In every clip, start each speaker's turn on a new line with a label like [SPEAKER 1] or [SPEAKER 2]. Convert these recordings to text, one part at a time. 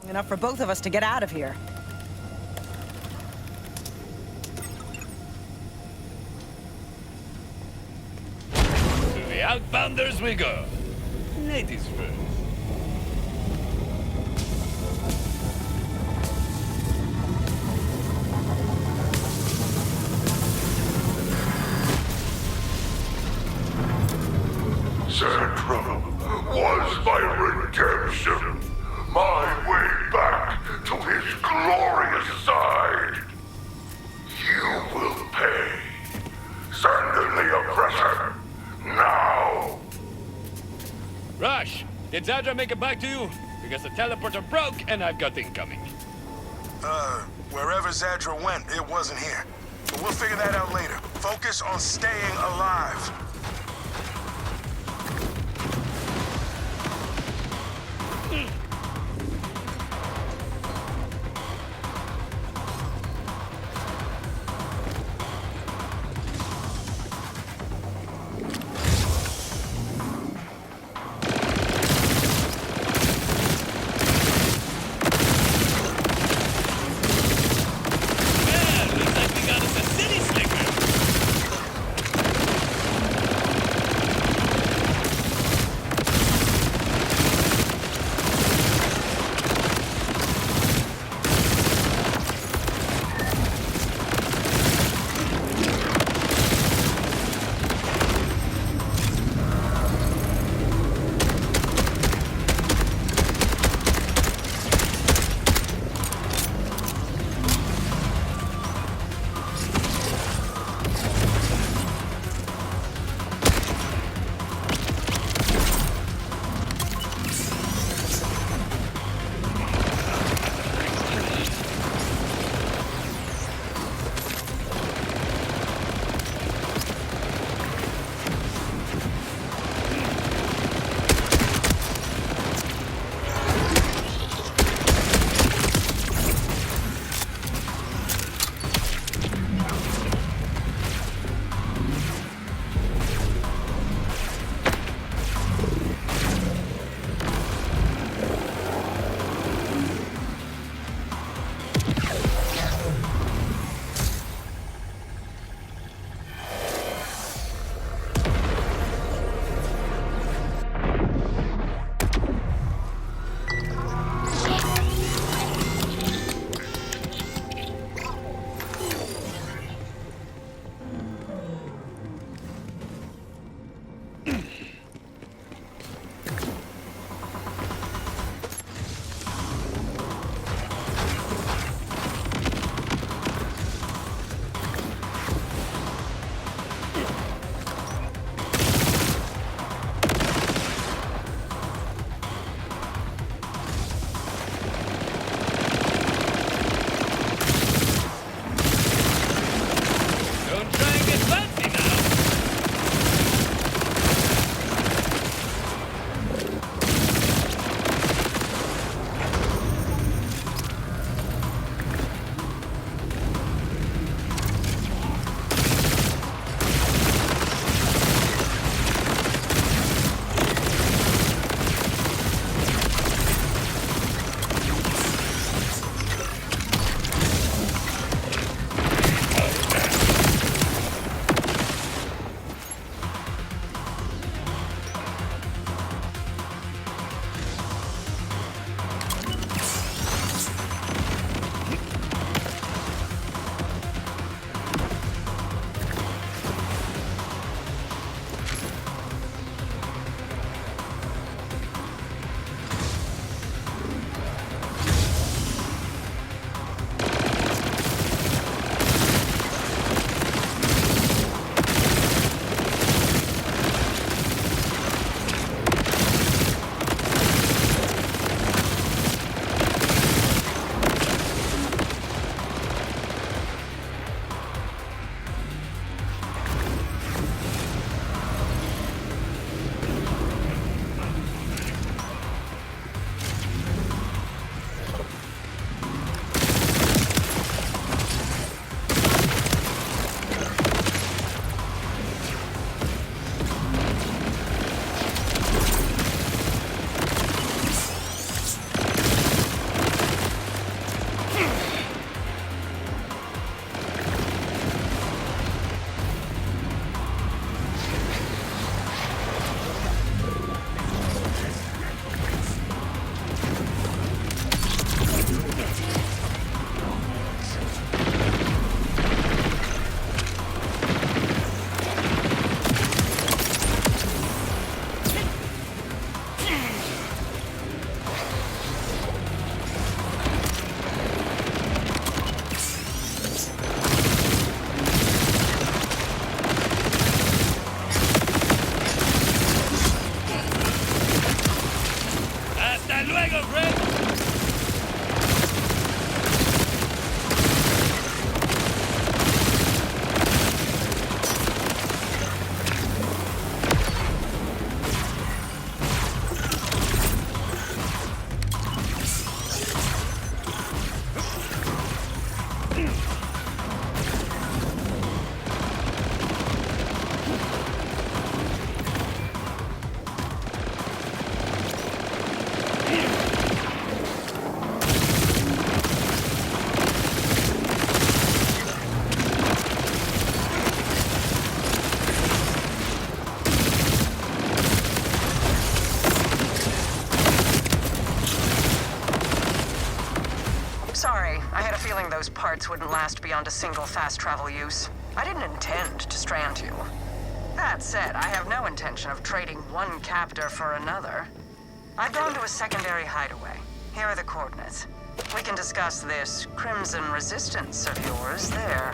[SPEAKER 1] Enough for both of us to get out of here.
[SPEAKER 2] To the Outbounders we go. Ladies first.
[SPEAKER 3] Central was my redemption, my way back to his glorious side. You will pay. Send in the Oppressor, now!
[SPEAKER 2] Rush! Did Zadra make it back to you? Because the teleporter broke and I've got incoming.
[SPEAKER 4] Wherever Zadra went, it wasn't here. But we'll figure that out later. Focus on staying alive.
[SPEAKER 2] Yeah, looks like we got us a city slicker.
[SPEAKER 5] Sorry, I had a feeling those parts wouldn't last beyond a single fast travel use. I didn't intend to strand you. That said, I have no intention of trading one captor for another. I've gone to a secondary hideaway. Here are the coordinates. We can discuss this Crimson Resistance of yours there.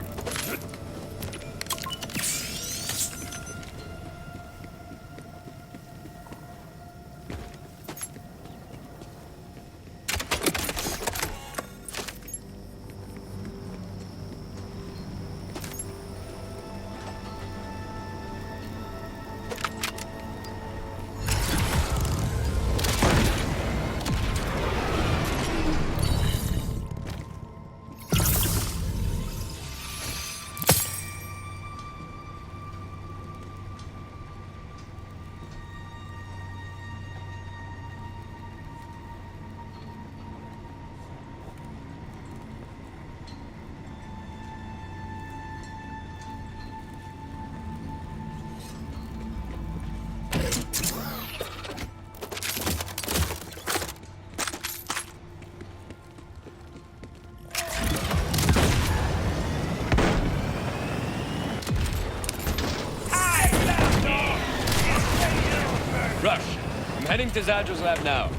[SPEAKER 2] Rush, I'm heading to Zadra's lab now.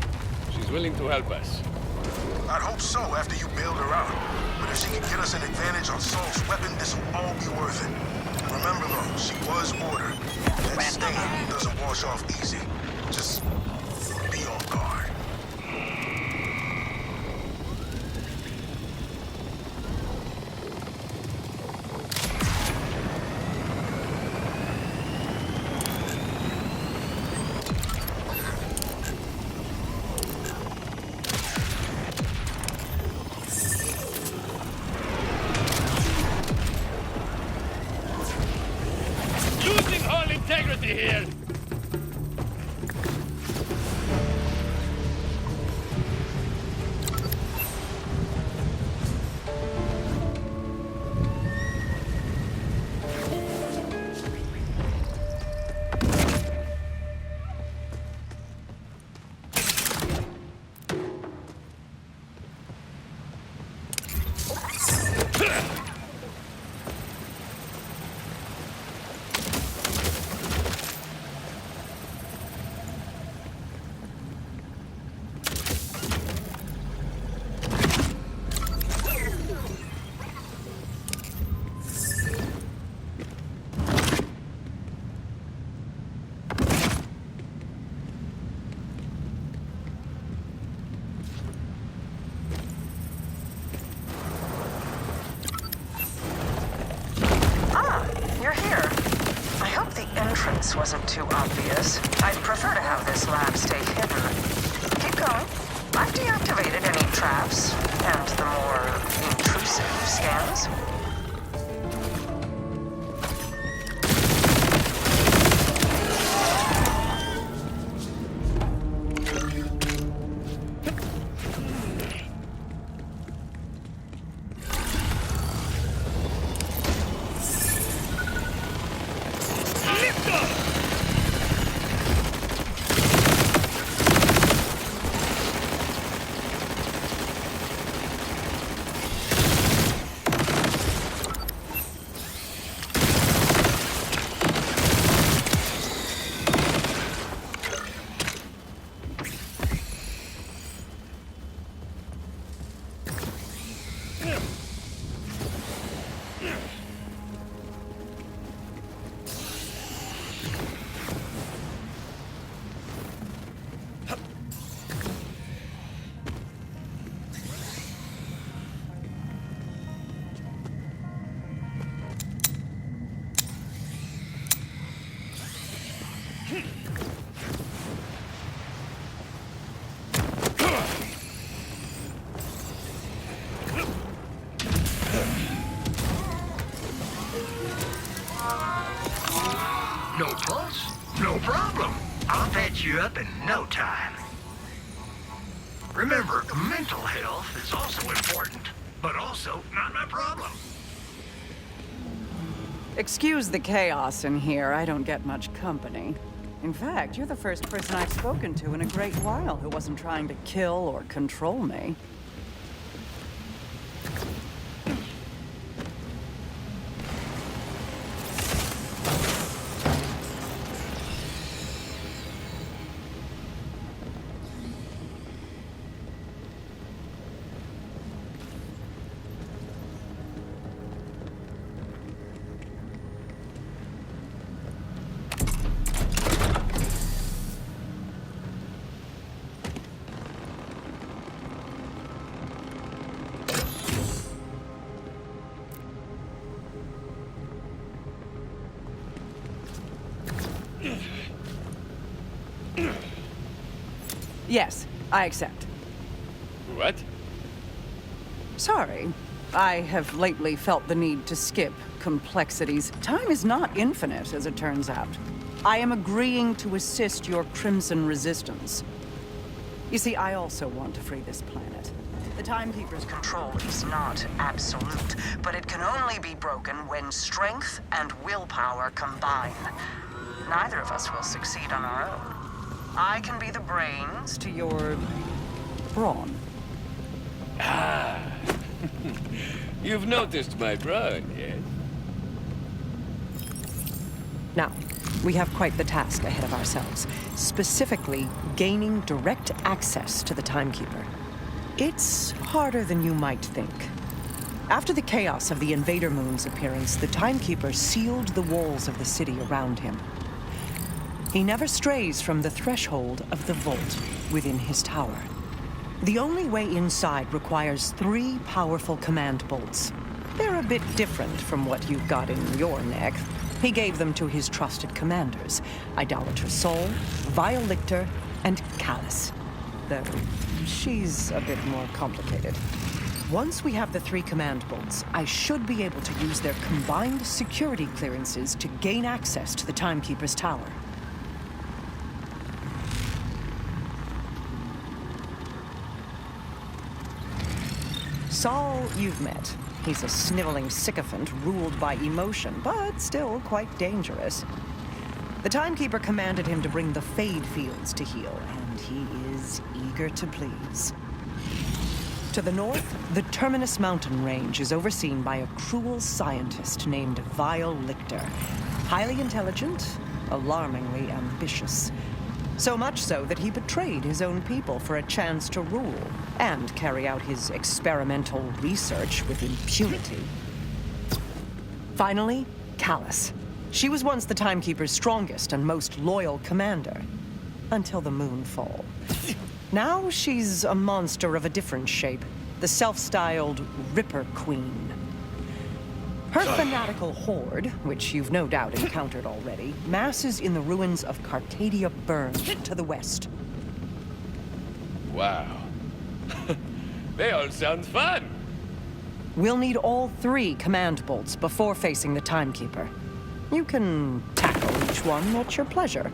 [SPEAKER 2] She's willing to help us.
[SPEAKER 4] I'd hope so after you bailed her out. But if she can get us an advantage on Saul's weapon, this will all be worth it. Remember though, she was ordered. That stain doesn't wash off easy. Just be on guard.
[SPEAKER 2] Losing all integrity here!
[SPEAKER 5] Wasn't too obvious. I'd prefer to have this lab stay hidden. Keep going. I've deactivated any traps and the more intrusive scans.
[SPEAKER 6] No pulse? No problem. I'll patch you up in no time. Remember, mental health is also important, but also not my problem.
[SPEAKER 1] Excuse the chaos in here. I don't get much company. In fact, you're the first person I've spoken to in a great while who wasn't trying to kill or control me. Yes, I accept.
[SPEAKER 2] What?
[SPEAKER 1] Sorry. I have lately felt the need to skip complexities. Time is not infinite, as it turns out. I am agreeing to assist your Crimson Resistance. You see, I also want to free this planet. The Timekeeper's
[SPEAKER 5] Control is not absolute, but it can only be broken when strength and willpower combine. Neither of us will succeed on our own. I can be the brains
[SPEAKER 1] to your brawn.
[SPEAKER 2] You've noticed my brawn, yes?
[SPEAKER 1] Now, we have quite the task ahead of ourselves. Specifically, gaining direct access to the Timekeeper. It's harder than you might think. After the chaos of the Invader Moon's appearance, the Timekeeper sealed the walls of the city around him. He never strays from the threshold of the vault within his tower. The only way inside requires 3 powerful command bolts. They're a bit different from what you've got in your neck. He gave them to his trusted commanders, Idolater Sol, Vile Lictor, and Callus. Though she's a bit more complicated. Once we have the 3 command bolts, I should be able to use their combined security clearances to gain access to the Timekeeper's tower. Sol, you've met. He's a sniveling sycophant ruled by emotion, but still quite dangerous. The Timekeeper commanded him to bring the Fade Fields to heal, and he is eager to please. To the north, the Terminus mountain range is overseen by a cruel scientist named Vile Lictor. Highly intelligent, alarmingly ambitious. So much so that he betrayed his own people for a chance to rule and carry out his experimental research with impunity. Finally, Callus. She was once the Timekeeper's strongest and most loyal commander, until the Moonfall. Now she's a monster of a different shape, the self-styled Ripper Queen. Her fanatical horde, which you've no doubt encountered already, masses in the ruins of Carcadia Burn to the west.
[SPEAKER 2] Wow. They all sound fun.
[SPEAKER 1] We'll need all 3 command bolts before facing the Timekeeper. You can tackle each one at your pleasure.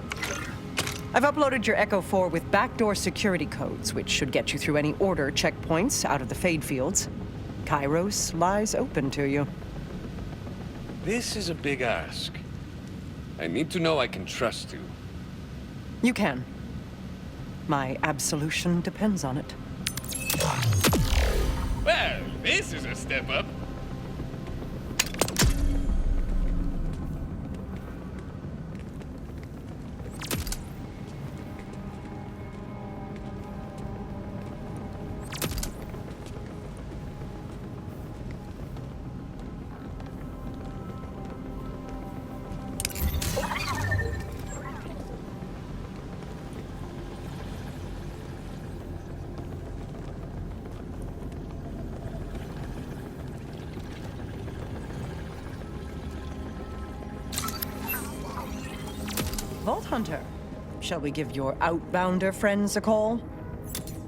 [SPEAKER 1] I've uploaded your Echo 4 with backdoor security codes, which should get you through any order checkpoints out of the Fade Fields. Kairos lies open to you.
[SPEAKER 2] This is a big ask. I need to know I can trust you.
[SPEAKER 1] You can. My absolution depends on it.
[SPEAKER 2] Well, this is a step up.
[SPEAKER 1] Vault Hunter, shall we give your outbounder friends a call?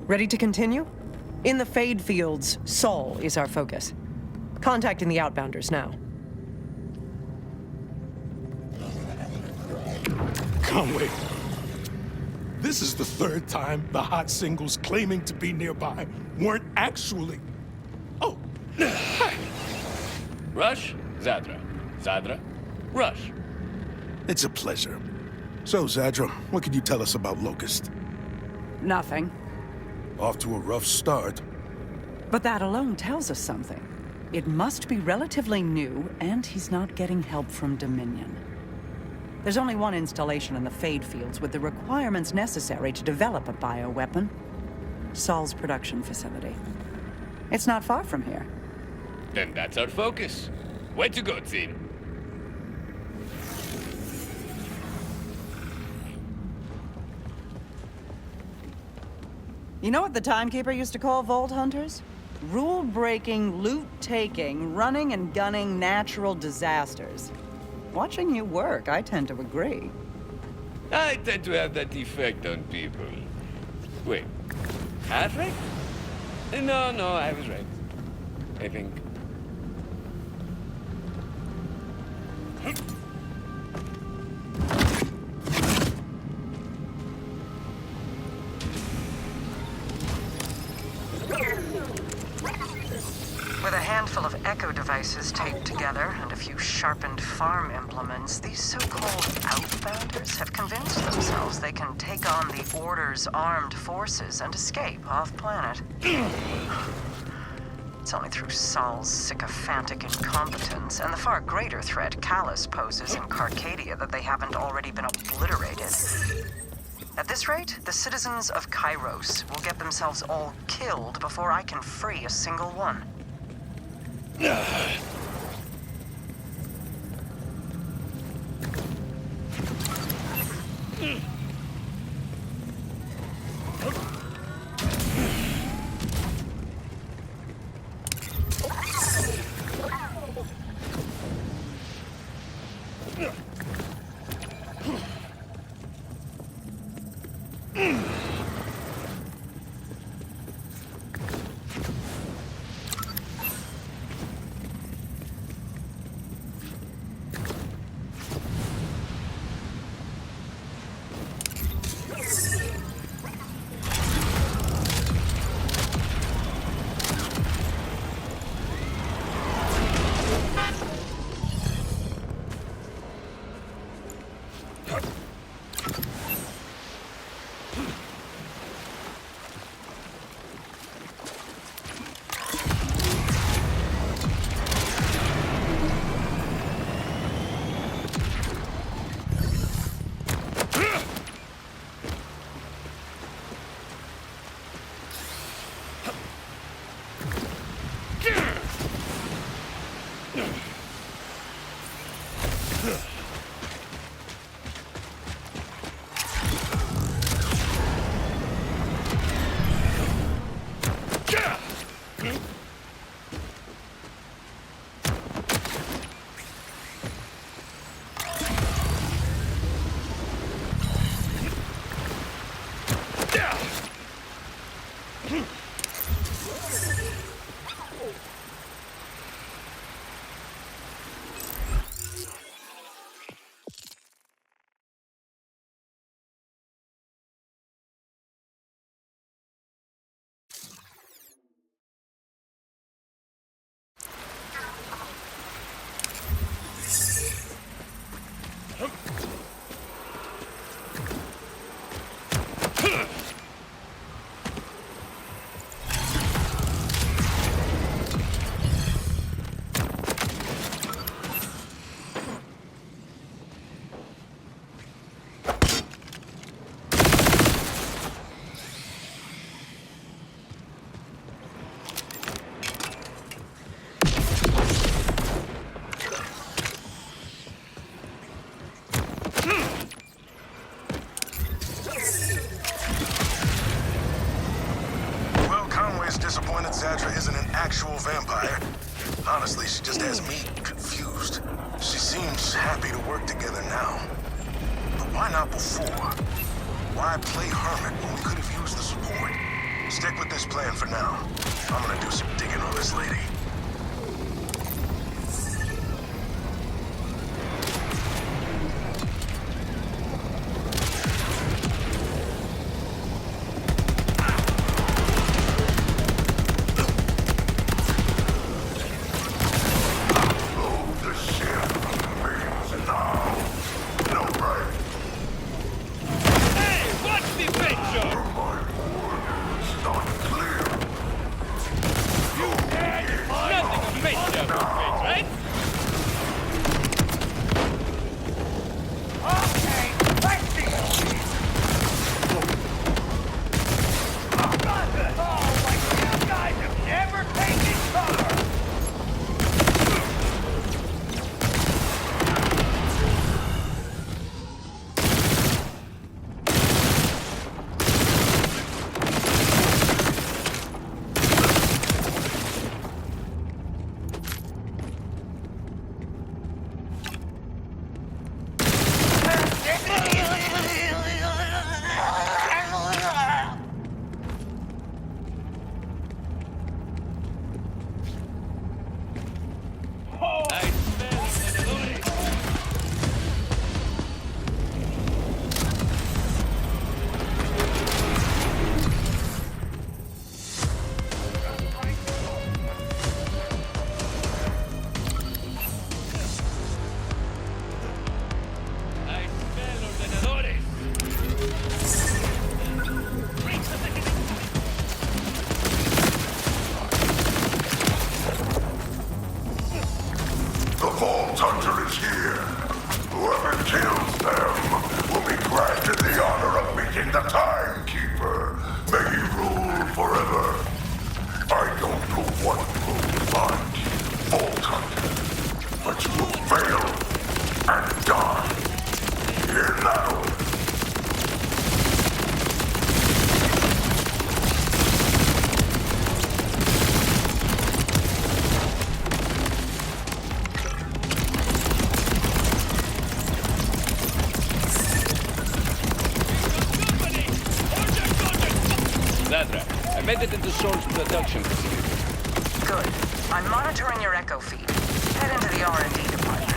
[SPEAKER 1] Ready to continue? In the Fade Fields, Sol is our focus. Contacting the outbounders now.
[SPEAKER 7] Conway, this is the 3rd time the hot singles claiming to be nearby weren't actually. Oh, hi.
[SPEAKER 2] Rush, Zadra. Zadra, Rush.
[SPEAKER 7] It's a pleasure. So, Zadra, what can you tell us about Locust?
[SPEAKER 1] Nothing.
[SPEAKER 7] Off to a rough start.
[SPEAKER 1] But that alone tells us something. It must be relatively new, and he's not getting help from Dominion. There's only one installation in the Fade Fields with the requirements necessary to develop a bioweapon. Sol's production facility. It's not far from here.
[SPEAKER 2] Then that's our focus. Way to go, team.
[SPEAKER 1] You know what the Timekeeper used to call Vault Hunters? Rule-breaking, loot-taking, running and gunning natural disasters. Watching you work, I tend to agree.
[SPEAKER 2] I tend to have that effect on people. Wait. Hat right? No, I was right. I think.
[SPEAKER 5] With a handful of echo devices taped together and a few sharpened farm implements, these so-called outbounders have convinced themselves they can take on the Order's armed forces and escape off-planet. It's only through Saul's sycophantic incompetence and the far greater threat Callus poses in Carcadia that they haven't already been obliterated. At this rate, the citizens of Kairos will get themselves all killed before I can free a single one.
[SPEAKER 4] Zadra isn't an actual vampire. Honestly, she just has me confused. She seems happy to work together now. But why not before? Why play hermit when we could have used the support? Stick with this plan for now. I'm gonna do some digging on this lady.
[SPEAKER 3] My word is not clear. You had what will find you, Vault Hunter. But you will fail and die. Here now.
[SPEAKER 2] Zadra, I made it into Soul's production facility.
[SPEAKER 5] Good. I'm monitoring your echo feed. Head into the R&D department.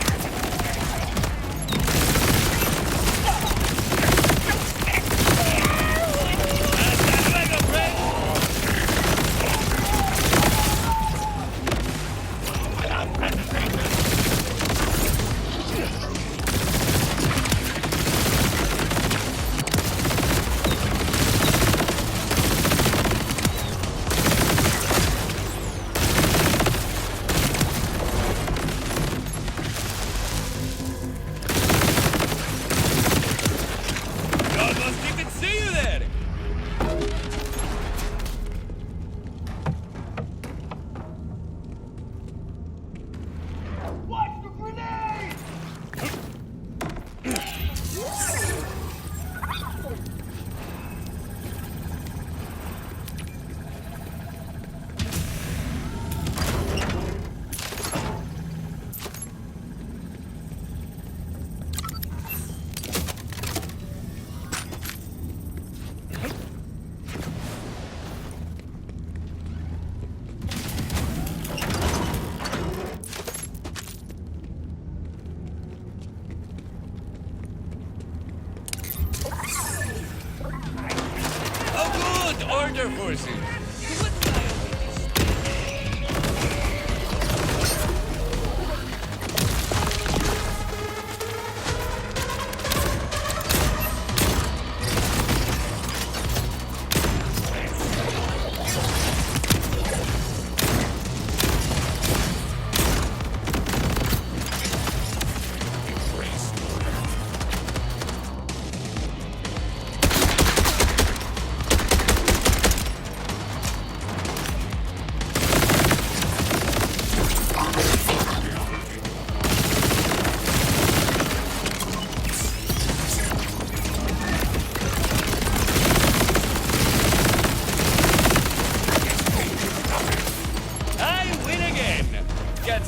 [SPEAKER 2] Order forces.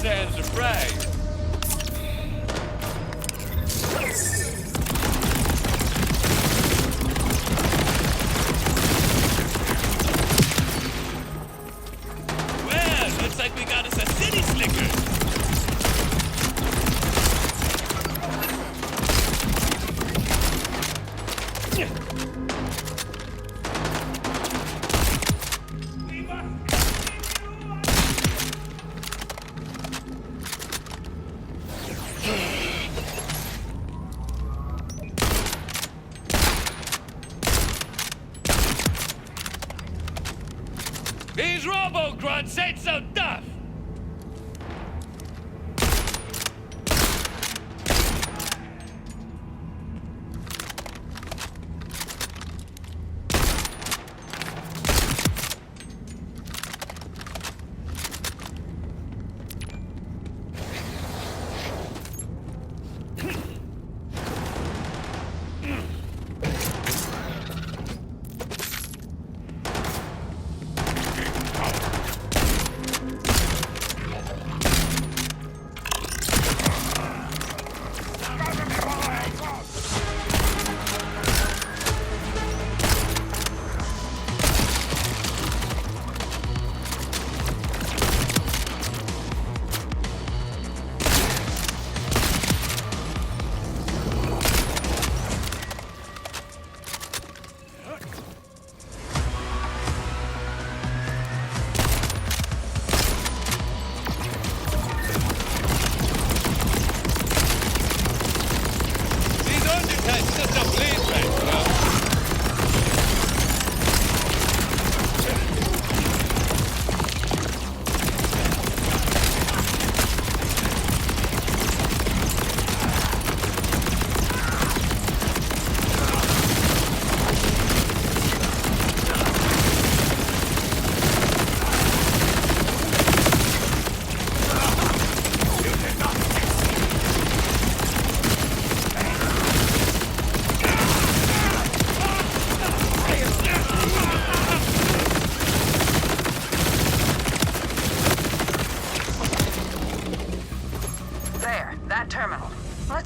[SPEAKER 2] And surprise. Well, looks like we got us a city slicker. These robo-grunts ain't so tough!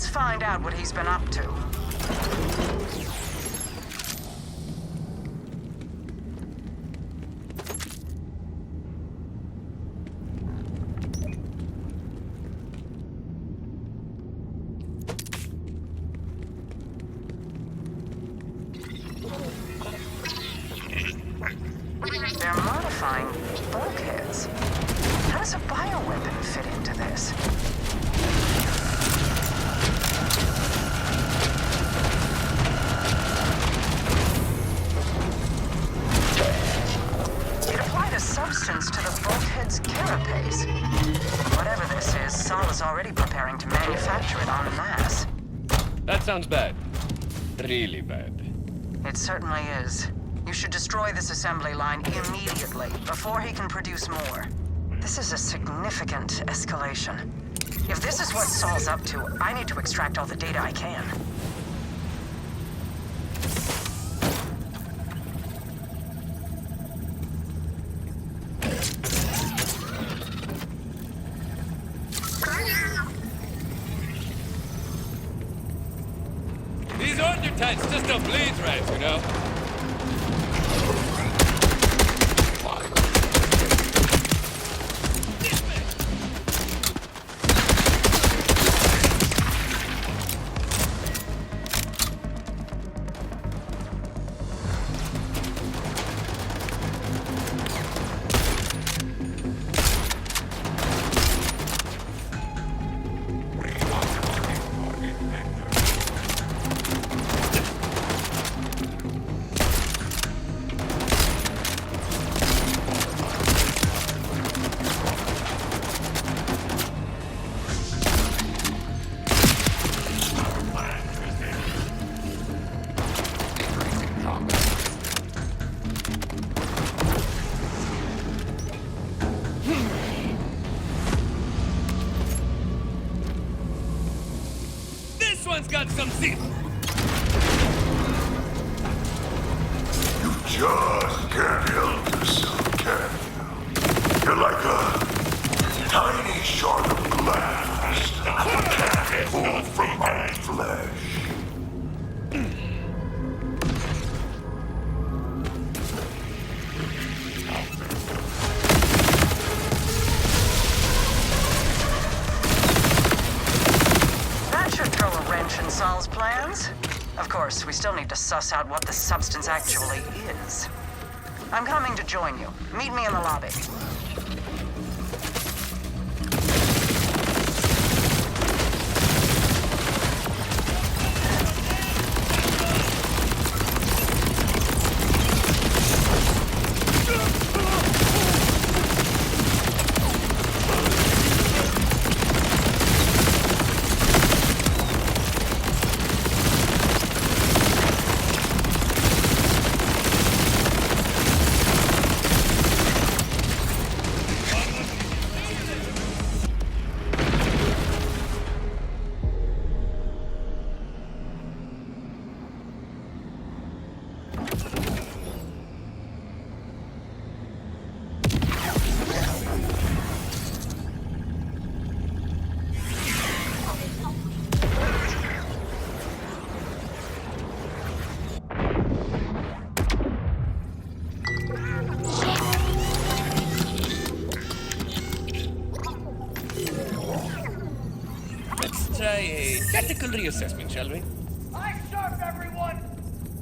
[SPEAKER 5] Let's find out what he's been up to. They're modifying bulkheads. How does a bioweapon fit into this? It applied a substance to the bulkhead's carapace. Whatever this is, Saul is already preparing to manufacture it en masse.
[SPEAKER 2] That sounds bad. Really bad.
[SPEAKER 5] It certainly is. You should destroy this assembly line immediately, before he can produce more. This is a significant escalation. If this is what Saul's up to, I need to extract all the data I can.
[SPEAKER 2] These order tanks just don't bleed right, you know? This one's got some zip.
[SPEAKER 3] You just can't help yourself, can you? You're like a tiny shard of glass that can't move from my flesh.
[SPEAKER 5] That should throw a wrench in Saul's plans. Of course, we still need to suss out what the substance actually is. I'm coming to join you. Meet me in the lobby.
[SPEAKER 2] Let's try a tactical reassessment, shall we?
[SPEAKER 8] Eyes sharp, everyone!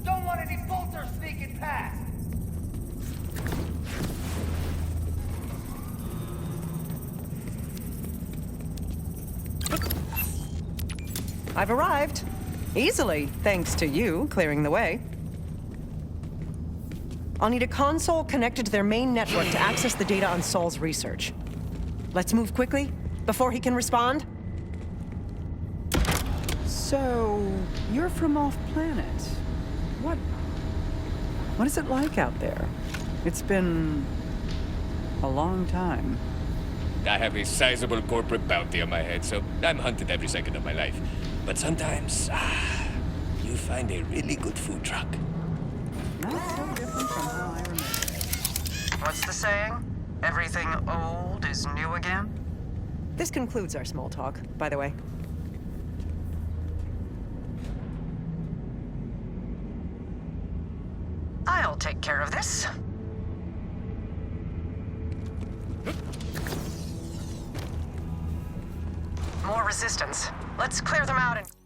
[SPEAKER 8] Don't want any bolters sneaking past!
[SPEAKER 1] I've arrived. Easily, thanks to you clearing the way. I'll need a console connected to their main network to access the data on Saul's research. Let's move quickly, before he can respond.
[SPEAKER 9] So, you're from off-planet. What is it like out there? It's been a long time.
[SPEAKER 2] I have a sizable corporate bounty on my head, so I'm hunted every second of my life. But sometimes, you find a really good food truck.
[SPEAKER 9] Not so different from how I remember it.
[SPEAKER 5] What's the saying? Everything old is new again?
[SPEAKER 1] This concludes our small talk, by the way.
[SPEAKER 5] this. More resistance. Let's clear them out and...